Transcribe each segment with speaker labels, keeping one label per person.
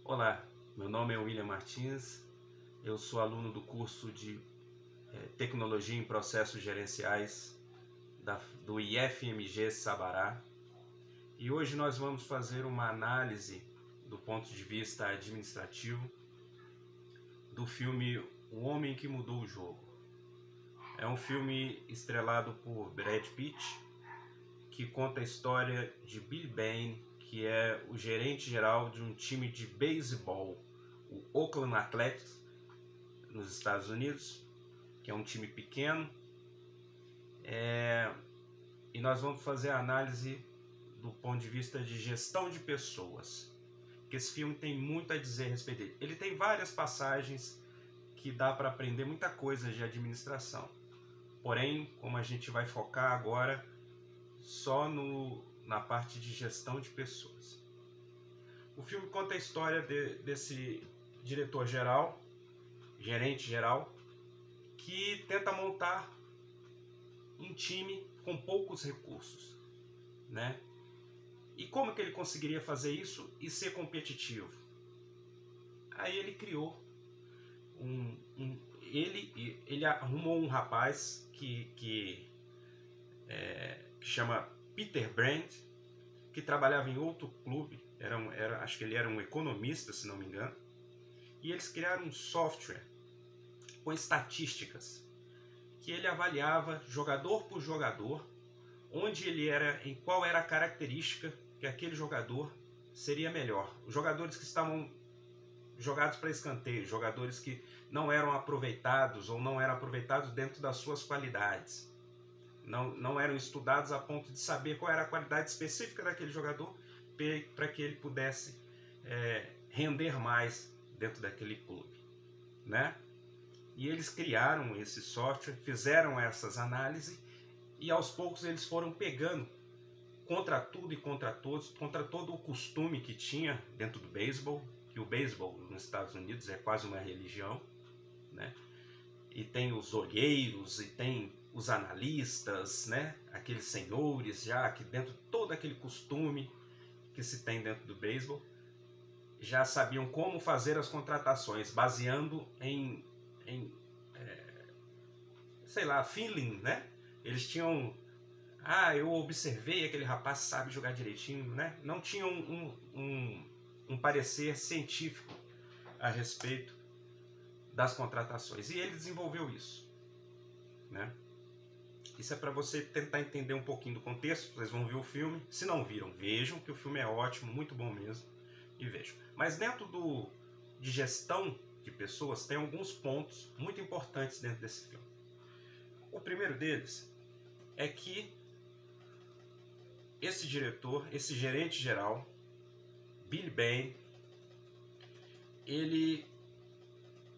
Speaker 1: Olá, meu nome é William Martins, eu sou aluno do curso de Tecnologia em Processos Gerenciais do IFMG Sabará, e hoje nós vamos fazer uma análise do ponto de vista administrativo do filme O Homem que Mudou o Jogo. É um filme estrelado por Brad Pitt, que conta a história de Billy Bane, que é o gerente geral de um time de beisebol, o Oakland Athletics, nos Estados Unidos, que é um time pequeno. E nós vamos fazer a análise do ponto de vista de gestão de pessoas, que esse filme tem muito a dizer a respeito dele. Ele tem várias passagens que dá para aprender muita coisa de administração. Porém, como a gente vai focar agora só na parte de gestão de pessoas. O filme conta a história desse diretor-geral, gerente-geral, que tenta montar um time com poucos recursos, né? E como que ele conseguiria fazer isso e ser competitivo? Aí ele criou ele arrumou um rapaz que chama Peter Brandt, que trabalhava em outro clube, acho que ele era um economista, se não me engano, e eles criaram um software com estatísticas que ele avaliava jogador por jogador, onde ele era, em qual era a característica que aquele jogador seria melhor. Os jogadores que estavam jogados para escanteio, jogadores que não eram aproveitados ou não eram aproveitados dentro das suas qualidades. Não eram estudados a ponto de saber qual era a qualidade específica daquele jogador para que ele pudesse render mais dentro daquele clube, né? E eles criaram esse software, fizeram essas análises e aos poucos eles foram pegando contra tudo e contra todos, contra todo o costume que tinha dentro do beisebol, que o beisebol nos Estados Unidos é quase uma religião, né? E tem os olheiros e tem os analistas, né? Aqueles senhores já que dentro de todo aquele costume que se tem dentro do beisebol, já sabiam como fazer as contratações, baseando em sei lá, feeling, né? Eles tinham, eu observei, aquele rapaz sabe jogar direitinho, né? Não tinham um parecer científico a respeito das contratações. E ele desenvolveu isso, né? Isso é para você tentar entender um pouquinho do contexto. Vocês vão ver o filme. Se não viram, vejam, que o filme é ótimo, muito bom mesmo. E vejam. Mas dentro de gestão de pessoas, tem alguns pontos muito importantes dentro desse filme. O primeiro deles é que esse diretor, esse gerente geral, Billy Bane,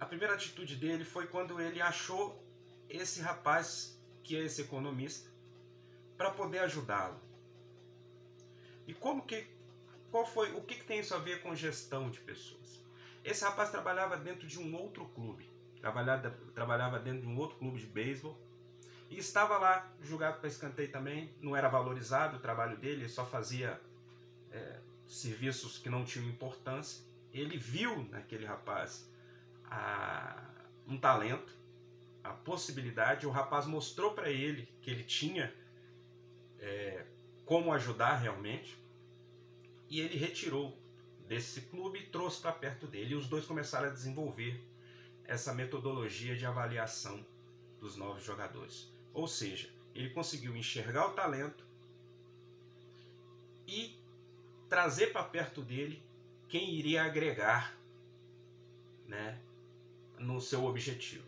Speaker 1: a primeira atitude dele foi quando ele achou esse rapaz, que é esse economista, para poder ajudá-lo. E o que tem isso a ver com gestão de pessoas? Esse rapaz trabalhava dentro de um outro clube, trabalhava dentro de um outro clube de beisebol, e estava lá jogado para escanteio também. Não era valorizado o trabalho dele, ele só fazia serviços que não tinham importância. Ele viu naquele rapaz um talento, a possibilidade. O rapaz mostrou para ele que ele tinha como ajudar realmente, e ele retirou desse clube e trouxe para perto dele, e os dois começaram a desenvolver essa metodologia de avaliação dos novos jogadores. Ou seja, ele conseguiu enxergar o talento e trazer para perto dele quem iria agregar, né, no seu objetivo.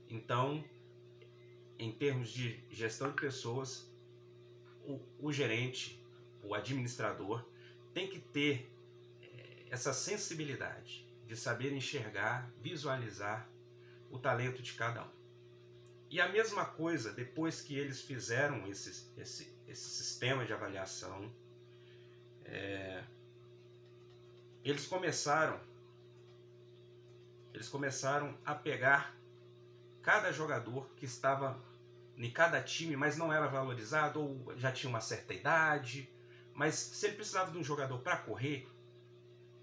Speaker 1: Então, em termos de gestão de pessoas, o gerente, o administrador, tem que ter essa sensibilidade de saber enxergar, visualizar o talento de cada um. E a mesma coisa, depois que eles fizeram esse sistema de avaliação, eles começaram a pegar cada jogador que estava em cada time, mas não era valorizado, ou já tinha uma certa idade, mas se ele precisava de um jogador para correr,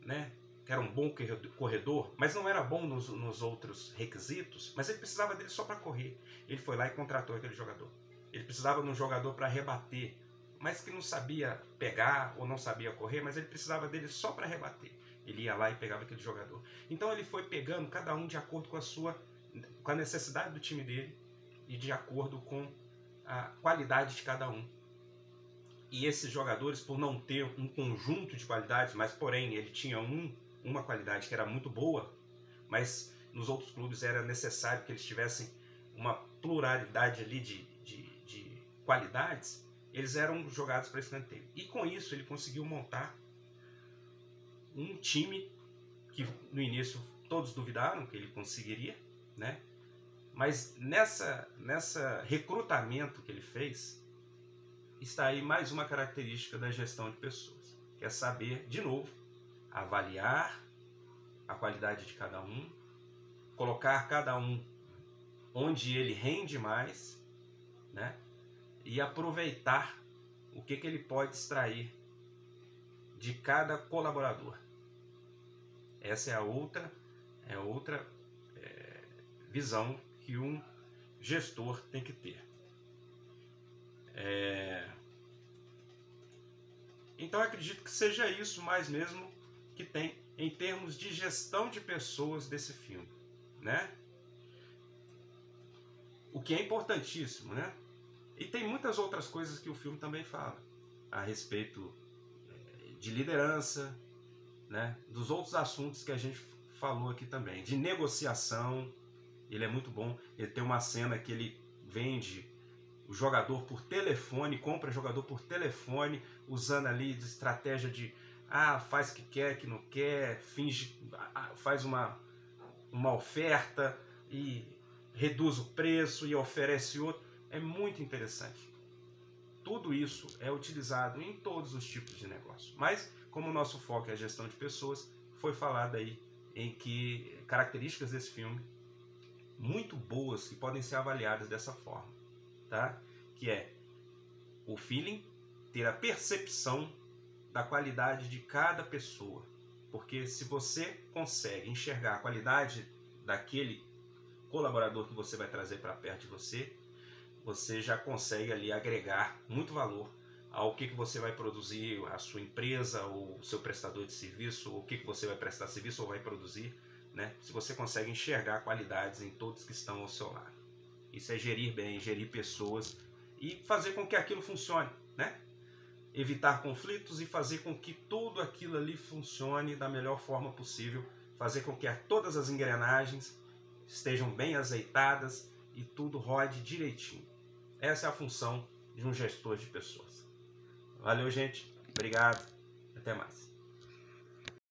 Speaker 1: né, que era um bom corredor, mas não era bom nos outros requisitos, mas ele precisava dele só para correr. Ele foi lá e contratou aquele jogador. Ele precisava de um jogador para rebater, mas que não sabia pegar ou não sabia correr, mas ele precisava dele só para rebater. Ele ia lá e pegava aquele jogador. Então ele foi pegando cada um de acordo com a necessidade do time dele e de acordo com a qualidade de cada um. E esses jogadores, por não ter um conjunto de qualidades, mas porém ele tinha uma qualidade que era muito boa, mas nos outros clubes era necessário que eles tivessem uma pluralidade ali de qualidades, eles eram jogados para escanteio. E com isso ele conseguiu montar um time que no início todos duvidaram que ele conseguiria, né? Mas nessa recrutamento que ele fez, está aí mais uma característica da gestão de pessoas, que é saber, de novo, avaliar a qualidade de cada um, colocar cada um onde ele rende mais, né? E aproveitar o que ele pode extrair de cada colaborador. Essa é outra visão que um gestor tem que ter. Então eu acredito que seja isso mais mesmo que tem em termos de gestão de pessoas desse filme, né? O que é importantíssimo, né? E tem muitas outras coisas que o filme também fala a respeito de liderança, né? Dos outros assuntos que a gente falou aqui também, de negociação. Ele é muito bom. Ele tem uma cena que ele vende o jogador por telefone, compra jogador por telefone, usando ali de estratégia de faz o que quer, que não quer, finge, faz uma oferta e reduz o preço e oferece outro. É muito interessante. Tudo isso é utilizado em todos os tipos de negócio. Mas, como o nosso foco é a gestão de pessoas, foi falado aí em que características desse filme muito boas que podem ser avaliadas dessa forma, tá? Que é o feeling, ter a percepção da qualidade de cada pessoa. Porque se você consegue enxergar a qualidade daquele colaborador que você vai trazer para perto de você, você já consegue ali agregar muito valor ao que você vai produzir, a sua empresa ou o seu prestador de serviço, ou o que você vai prestar serviço ou vai produzir, né? Se você consegue enxergar qualidades em todos que estão ao seu lado. Isso é gerir bem, gerir pessoas e fazer com que aquilo funcione, né? Evitar conflitos e fazer com que tudo aquilo ali funcione da melhor forma possível, fazer com que todas as engrenagens estejam bem azeitadas e tudo rode direitinho. Essa é a função de um gestor de pessoas. Valeu, gente. Obrigado. Até mais.